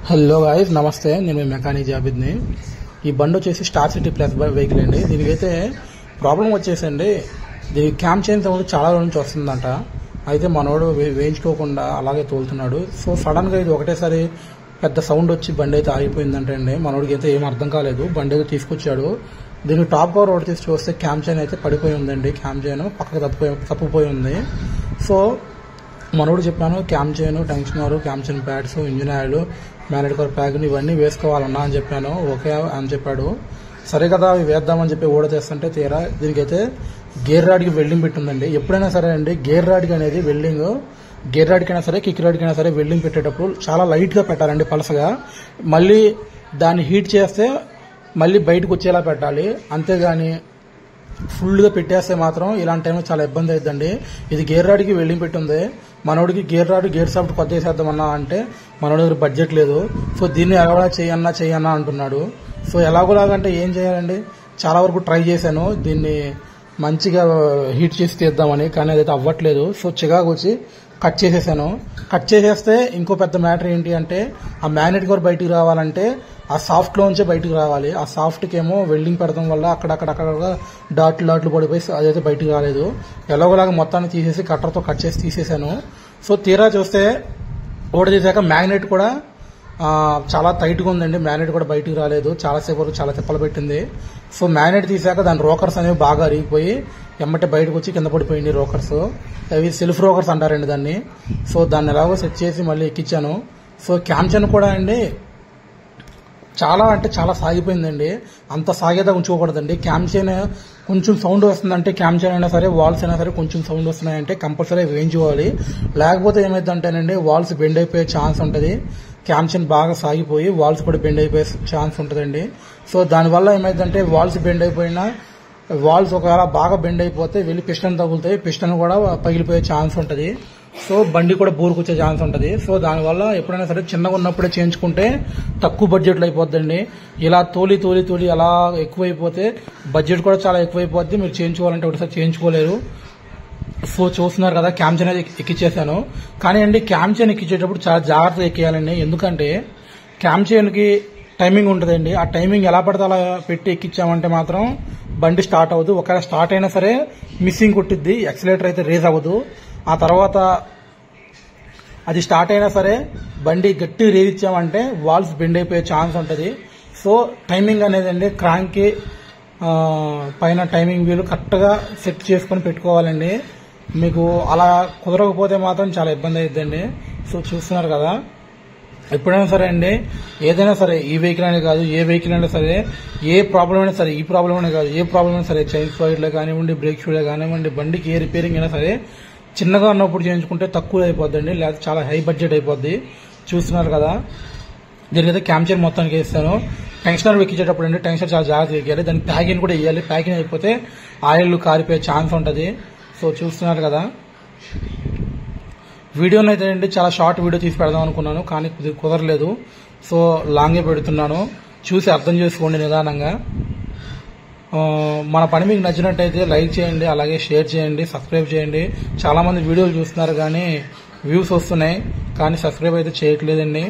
Hello guys, నమస్తే. నేను మీ mechanic జాబిద్ని. ఈ బండి వచ్చేసి స్టార్ సిటీ ప్లస్ వెహికల్ అండి. దీనికైతే ప్రాబ్లం వచ్చేసండి, దీనికి క్యామ్ చైన్ సౌండ్ చాలా రోజుల నుంచి వస్తుందంట. అయితే మనోడు వేయించుకోకుండా అలాగే తోలుతున్నాడు. సో సడన్గా ఇది ఒకటేసారి పెద్ద సౌండ్ వచ్చి బండి అయితే ఆగిపోయిందంటే అండి. మనోడికి అయితే ఏం అర్థం కాలేదు. బండి అయితే తీసుకొచ్చాడు. దీనికి టాప్ కవర్ ఒకటి తీసి చూస్తే క్యామ్ చైన్ అయితే పడిపోయి ఉందండి. క్యామ్ చైన్ పక్కకు తప్పిపోయి ఉంది. సో మనోడు చెప్పాను, cam chain, tensioner, cam chain pads, engine oil, magnet cover pack ఇవన్నీ వేసుకోవాలన్నా అని చెప్పాను. ఓకే అని చెప్పాడు. సరే కదా అవి వేద్దామని చెప్పి ఓడ తెస్తుంటే తీరా దీనికైతే గేర్ రాడ్కి వెల్డింగ్ పెట్టిందండి. ఎప్పుడైనా సరే అండి, గేర్ రాడ్కి అనేది వెల్డింగ్, గేర్ రాడ్కైనా సరే కిక్ రాడ్కైనా సరే వెల్డింగ్ పెట్టేటప్పుడు చాలా లైట్గా పెట్టాలండి, పలసగా. మళ్ళీ దాన్ని హీట్ చేస్తే మళ్ళీ బయటకు వచ్చేలా పెట్టాలి. అంతేగాని ఫుల్గా పెట్టేస్తే మాత్రం ఇలాంటి టైంలో చాలా ఇబ్బంది అవుతుందండి. ఇది గేర్ రాడ్కి వెల్డింగ్ పెట్టింది. మనోడికి గేర్ రాడ్, గేర్ సాఫ్ట్ కొత్త వేసేద్దామన్నా అంటే మనోడి దగ్గర బడ్జెట్ లేదు. సో దీన్ని ఎలాగోలా చేయన్నా అంటున్నాడు. సో ఎలాగోలాగంటే ఏం చేయాలండి, చాలా వరకు ట్రై చేశాను దీన్ని మంచిగా హీట్ చేసి తీద్దామని, కానీ అదైతే అవ్వట్లేదు. సో చికాకు వచ్చి కట్ చేసేసాను. కట్ చేసేస్తే ఇంకో పెద్ద మ్యాటర్ ఏంటి అంటే, ఆ మ్యాగ్నెట్ కవర్ బయటికి రావాలంటే ఆ సాఫ్ట్లోంచే బయటికి రావాలి. ఆ సాఫ్ట్కి ఏమో వెల్డింగ్ పెడతాం వల్ల అక్కడక్కడ డాట్లు పడిపోయి అదైతే బయటికి రాలేదు. ఎలాగోలాగా మొత్తాన్ని తీసేసి కట్టర్తో కట్ చేసి తీసేసాను. సో తీరా చూస్తే ఓడ చేశాక మ్యాగ్నెట్ కూడా చాలా టైట్గా ఉందండి. మ్యాగ్నెట్ కూడా బయటికి రాలేదు. చాలాసేపు వరకు చాలా తిప్పలు పెట్టింది. సో మ్యాగ్నెట్ తీసాక దాని రోకర్స్ అనేవి బాగా అరిగిపోయి ఎమ్మటే బయటకు వచ్చి కింద పడిపోయింది రోకర్స్. అవి సెల్ఫ్ రోకర్స్ అంటారండి దాన్ని. సో దాన్ని ఎలాగో సెట్ చేసి మళ్ళీ ఎక్కించాను. సో క్యామ్ చైన్ కూడా అండి చాలా అంటే చాలా సాగిపోయిందండి. అంత సాగేదా ఉంచుకోకూడదండి. క్యామ్ చైన్ కొంచెం సౌండ్ వస్తుందంటే, క్యామ్ చైన్ అయినా సరే వాల్స్ అయినా సరే కొంచెం సౌండ్ వస్తున్నాయంటే కంపల్సరీ వేయించుకోవాలి. లేకపోతే ఏమైందంటేనండి, వాల్స్ బెండ్ అయిపోయే ఛాన్స్ ఉంటుంది. క్యామ్ చైన్ బాగా సాగిపోయి వాల్స్ కూడా బెండ్ అయిపోయే ఛాన్స్ ఉంటుందండి. సో దానివల్ల ఏమైందంటే, వాల్స్ బెండ్ అయిపోయినా, వాల్స్ ఒకవేళ బాగా బెండ్ అయిపోతే వెళ్ళి పిస్టన్ తగులుతాయి, పిస్టన్ కూడా పగిలిపోయే ఛాన్స్ ఉంటుంది. సో బండి కూడా బోరుకొచ్చే ఛాన్స్ ఉంటుంది. సో దానివల్ల ఎప్పుడైనా సరే చిన్నగా ఉన్నప్పుడే చేయించుకుంటే తక్కువ బడ్జెట్లో అయిపోద్దండి. ఇలా తోలి అలా ఎక్కువైపోతే బడ్జెట్ కూడా చాలా ఎక్కువైపోద్ది. మీరు చేయించుకోవాలంటే ఒకటిసారి చేయించుకోలేరు. సో చూస్తున్నారు కదా, క్యామ్ చైన్ అయితే ఎక్కిచ్చేసాను. కానీ అండి, క్యామ్ చైన్ ఎక్కించేటప్పుడు చాలా జాగ్రత్తగా ఎక్కియాలండి. ఎందుకంటే క్యామ్ చైన్కి టైమింగ్ ఉంటుందండి. ఆ టైమింగ్ ఎలా పడితే అలా పెట్టి ఎక్కించామంటే మాత్రం బండి స్టార్ట్ అవ్వదు. ఒకవేళ స్టార్ట్ అయినా సరే మిస్సింగ్ కొట్టిద్ది, యాక్సిలేటర్ అయితే రేజ్ అవ్వదు. ఆ తర్వాత అది స్టార్ట్ అయినా సరే బండి గట్టి రేగిచ్చామంటే వాల్స్ బెండ్ అయిపోయే ఛాన్స్ ఉంటుంది. సో టైమింగ్ అనేది అండి, క్రాంక్కి పైన టైమింగ్ వీలు కరెక్ట్గా సెట్ చేసుకొని పెట్టుకోవాలండి. మీకు అలా కుదరకపోతే మాత్రం చాలా ఇబ్బంది అవుతుందండి. సో చూస్తున్నారు కదా, ఎప్పుడైనా సరే అండి, ఏదైనా సరే, ఈ వెహికల్ అనే కాదు, ఏ వెహికల్ అయినా సరే, ఏ ప్రాబ్లం అయినా సరే, ఈ ప్రాబ్లం అనే కాదు, ఏ ప్రాబ్లం అయినా సరే, చైన్ స్పాయిడ్లో కానివ్వండి, బ్రేక్ షూలో కానివ్వండి, బండికి ఏ రిపేరింగ్ అయినా సరే చిన్నగా ఉన్నప్పుడు చేయించుకుంటే తక్కువ అయిపోద్దండి, లేకపోతే చాలా హై బడ్జెట్ అయిపోద్ది. చూస్తున్నారు కదా, దీనికైతే క్యామ్ చైన్ మొత్తానికి వేస్తాను. టెన్షనర్ ఎక్కించేటప్పుడు అండి, టెన్షనర్ చాలా జాగ్రత్తగా ఎక్కియాలి. దానికి ప్యాకింగ్ కూడా వేయాలి. ప్యాకింగ్ అయిపోతే ఆయిల్ కారిపోయే ఛాన్స్ ఉంటుంది. సో చూస్తున్నారు కదా, వీడియోని అయితే అండి చాలా షార్ట్ వీడియో తీసి పెడదాం అనుకున్నాను, కానీ కుదరలేదు. సో లాంగే పెడుతున్నాను, చూసి అర్థం చేసుకోండి నిదానంగా. మన పని మీకు నచ్చినట్టయితే లైక్ చేయండి, అలాగే షేర్ చేయండి, సబ్స్క్రైబ్ చేయండి. చాలా మంది వీడియోలు చూస్తున్నారు కానీ వ్యూస్ వస్తున్నాయి, కానీ సబ్స్క్రైబ్ అయితే చేయట్లేదండి.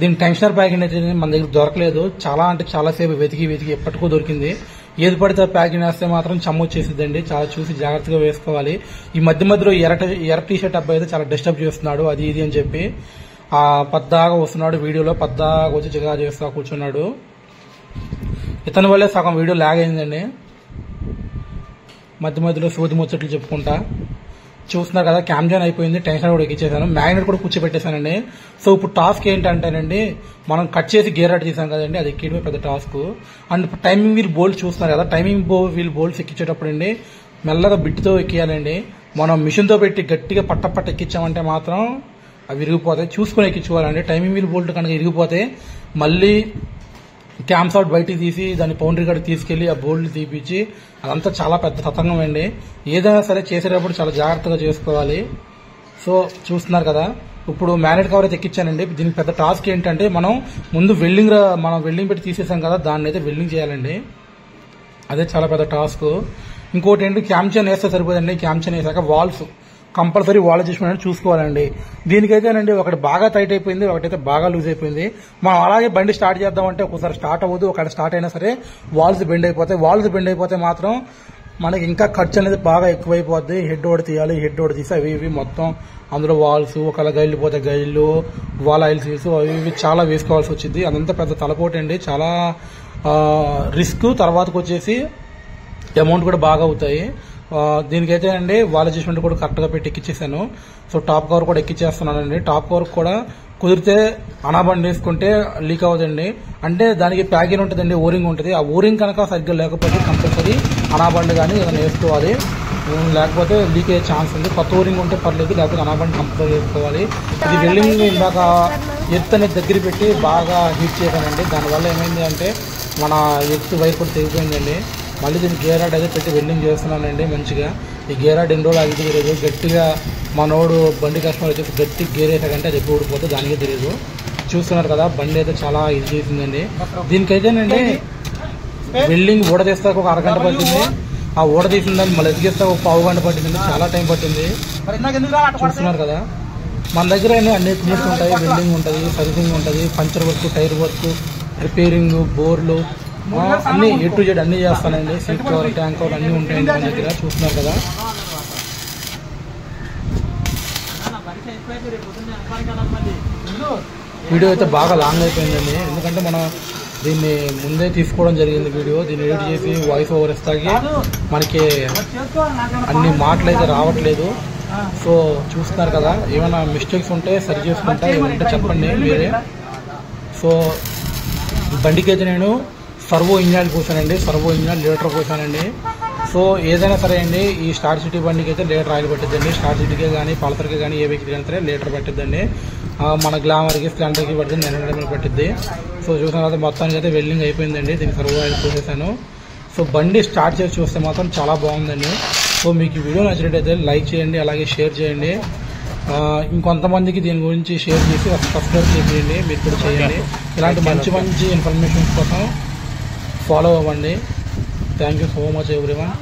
దీని టెన్షనర్ ప్యాకింగ్ అయితే మన దగ్గర దొరకలేదు. చాలా అంటే చాలాసేపు వెతికి ఎప్పటికో దొరికింది. ఏది పడితే ప్యాకింగ్ వేస్తే మాత్రం చెమ్మ వచ్చేసిద్దండి. చాలా చూసి జాగ్రత్తగా వేసుకోవాలి. ఈ మధ్యలో ఎర్ర టీషర్ట్ అబ్బాయి అయితే చాలా డిస్టర్బ్ చేస్తున్నాడు, అది ఇది అని చెప్పి పద్దాగా వస్తున్నాడు. వీడియోలో పద్దాగా వచ్చి చిగా చేస్తా కూర్చున్నాడు. ఇతని వల్లే సగం వీడియో లాగ్ అయిందండి. మధ్యలో సోది ముచ్చట్లు చెప్పుకుంటా. చూస్తున్నారు కదా, క్యామ్ చైన్ అయిపోయింది, టెన్షన్ కూడా ఎక్కించేసాను, మ్యాగ్నెట్ కూడా కూర్చోబెట్టేశానండి. సో ఇప్పుడు టాస్క్ ఏంటంటేనండి, మనం కట్ చేసి గేర్ రాడ్ తీసాం కదండి, అది ఎక్కియడమే పెద్ద task. And timing wheel bolt చూస్తున్నారు కదా, టైమింగ్ వీల్ బోల్ట్స్ ఎక్కించేటప్పుడు అండి మెల్లగా బిట్తో ఎక్కియాలండి. మనం మిషన్తో పెట్టి గట్టిగా పట్ట ఎక్కించామంటే మాత్రం అవి విరిగిపోతాయి. చూసుకొని ఎక్కించుకోవాలండి. టైమింగ్ వీల్ బోల్ట్ కనుక విరిగిపోతే మళ్ళీ క్యామ్ సాఫ్ట్ బయటికి తీసి దాన్ని పౌండరీ కాడికి తీసుకెళ్లి ఆ బోల్ట్ తీపిచ్చి, అదంతా చాలా పెద్ద తతంగం అండి. ఏదైనా సరే చేసేటప్పుడు చాలా జాగ్రత్తగా చేసుకోవాలి. సో చూస్తున్నారు కదా, ఇప్పుడు మ్యాగ్నెట్ కవర్ అయితే ఎక్కించానండి. దీనికి పెద్ద టాస్క్ ఏంటంటే, మనం ముందు వెల్డింగ్ పెట్టి తీసేసాం కదా, దాన్ని అయితే వెల్డింగ్ చేయాలండి. అదే చాలా పెద్ద టాస్క్. ఇంకోటి ఏంటి, క్యామ్ చైన్ వేస్తే సరిపోదండి. క్యామ్ చైన్ వేసాక కంపల్సరీ వాల్ అడ్జస్ట్మెంట్ చూసుకోవాలండి. దీనికైతేనండి ఒకటి బాగా టైట్ అయిపోయింది, ఒకటైతే బాగా లూజ్ అయిపోయింది. మనం అలాగే బండి స్టార్ట్ చేద్దామంటే ఒకసారి స్టార్ట్ అవ్వదు, ఒకటి స్టార్ట్ అయినా సరే వాల్స్ బెండ్ అయిపోతాయి. వాల్స్ బెండ్ అయిపోతే మాత్రం మనకి ఇంకా ఖర్చు అనేది బాగా ఎక్కువైపోద్ది. హెడ్ ఒకటి తీయాలి, హెడ్ ఒకటి తీసి అవి ఇవి మొత్తం అందులో వాల్స్, ఒకవేళ గైళ్ళు పోతే గైళ్ళు, వాల్ ఆయిల్ సీల్స్ అవి ఇవి చాలా వేసుకోవాల్సి వచ్చింది. అదంతా పెద్ద తలపోటు అండి, చాలా రిస్క్. తర్వాతకు వచ్చేసి అమౌంట్ కూడా బాగా అవుతాయి. దీనికైతే అండి వాల్ అడ్జస్ట్మెంట్ కూడా కరెక్ట్గా పెట్టి ఎక్కిచ్చేసాను. సో టాప్ కవర్ కూడా ఎక్కిచ్చేస్తున్నానండి. టాప్ కవర్ కూడా కుదిరితే అనాబండ్ వేసుకుంటే లీక్ అవుతుంది. అంటే దానికి ప్యాకింగ్ ఉంటుందండి, ఓరింగ్ ఉంటుంది. ఆ ఓరింగ్ కనుక సరిగ్గా లేకపోతే కంపల్సరీ అనాబండ్ కానీ ఏదైనా వేసుకోవాలి, లేకపోతే లీక్ అయ్యే ఛాన్స్ ఉంది. కొత్త ఓరింగ్ ఉంటే పర్లేదు, లేకపోతే అనాబండ్ కంపల్సరీ వేసుకోవాలి. ఇది వెల్డింగ్ ఇందాక ఎర్త్ అనేది దగ్గర పెట్టి బాగా హీట్ చేశానండి. దానివల్ల ఏమైంది అంటే మన ఎర్త్ వైర్ కూడా తెగిపోయిందండి. మళ్ళీ దీన్ని గేర్ రాడ్ అయితే పెట్టి వెల్డింగ్ చేస్తున్నానండి మంచిగా. ఈ గేర్ రాడ్ ఎన్ని రోజులు ఆగితే తెలియదు. గట్టిగా మనోడు బండి కస్టమర్ వచ్చేసి గట్టి గేర్ వేసాకంటే అది ఎక్కువ ఊడిపోతే దానికే తెలియదు. చూస్తున్నారు కదా, బండి అయితే చాలా ఇది చేసిందండి. దీనికైతేనండి వెల్డింగ్ ఊడదీస్తాక ఒక అరగంట పట్టింది. ఆ ఊడదీసిన దాన్ని మళ్ళీ ఎదిగిస్తాక ఒక పావు గంట పట్టింది. చాలా టైం పట్టింది. చూస్తున్నారు కదా, మన దగ్గర అన్ని ఎక్విప్మెంట్స్ ఉంటాయి. వెల్డింగ్ ఉంటుంది, సర్వీసింగ్ ఉంటుంది, puncture work, tyre work, repairing, బోర్లు అన్ని A to Z అన్ని చేస్తానండి. సీట్ కవర్, ట్యాంక్ కవర్ అన్ని ఉంటాయండి మన దగ్గర. చూస్తున్నారు కదా, వీడియో అయితే బాగా లాంగ్ అయిపోయిందండి. ఎందుకంటే మనం దీన్ని ముందే తీసుకోవడం జరిగింది వీడియో. దీన్ని ఎడిట్ చేసి వాయిస్ ఓవర్ ఇస్తాకి మనకి అన్ని మాటలు అయితే రావట్లేదు. సో చూస్తున్నారు కదా, ఏమైనా మిస్టేక్స్ ఉంటే సరి చేసుకుంటా, ఏమంటే చెప్పండి మీరే. సో బండికి అయితే నేను సర్వో ఇంజన్ పోసానండి, సర్వో ఇంజన్ లీటర్ పోసానండి. సో ఏదైనా సరే అండి, ఈ స్టార్ సిటీ బండికి అయితే లీటర్ ఆయిల్ పట్టిద్దండి. స్టార్ సిటీకే కానీ పల్సర్కి కానీ ఏ వెహికల్ కానీ సరే లీటర్ పట్టిద్దండి. మన గ్లామర్కి, స్ప్లెండర్కి పడుతుంది 900 ml పట్టిద్ది. సో చూసిన తర్వాత మొత్తానికి అయితే వెల్డింగ్ అయిపోయిందండి. దీనికి సర్వో ఆయిల్ పోసేసాను. సో బండి స్టార్ట్ చేసి చూస్తే మాత్రం చాలా బాగుందండి. సో మీకు ఈ వీడియో నచ్చినట్టయితే లైక్ చేయండి, అలాగే షేర్ చేయండి. ఇంకొంతమందికి దీని గురించి షేర్ చేసి సబ్స్క్రైబ్ చేయండి. మీరు కూడా చేయండి. ఇలాంటి మంచి మంచి ఇన్ఫర్మేషన్స్ కోసం ఫాలో అవ్వండి. Thank you so much everyone.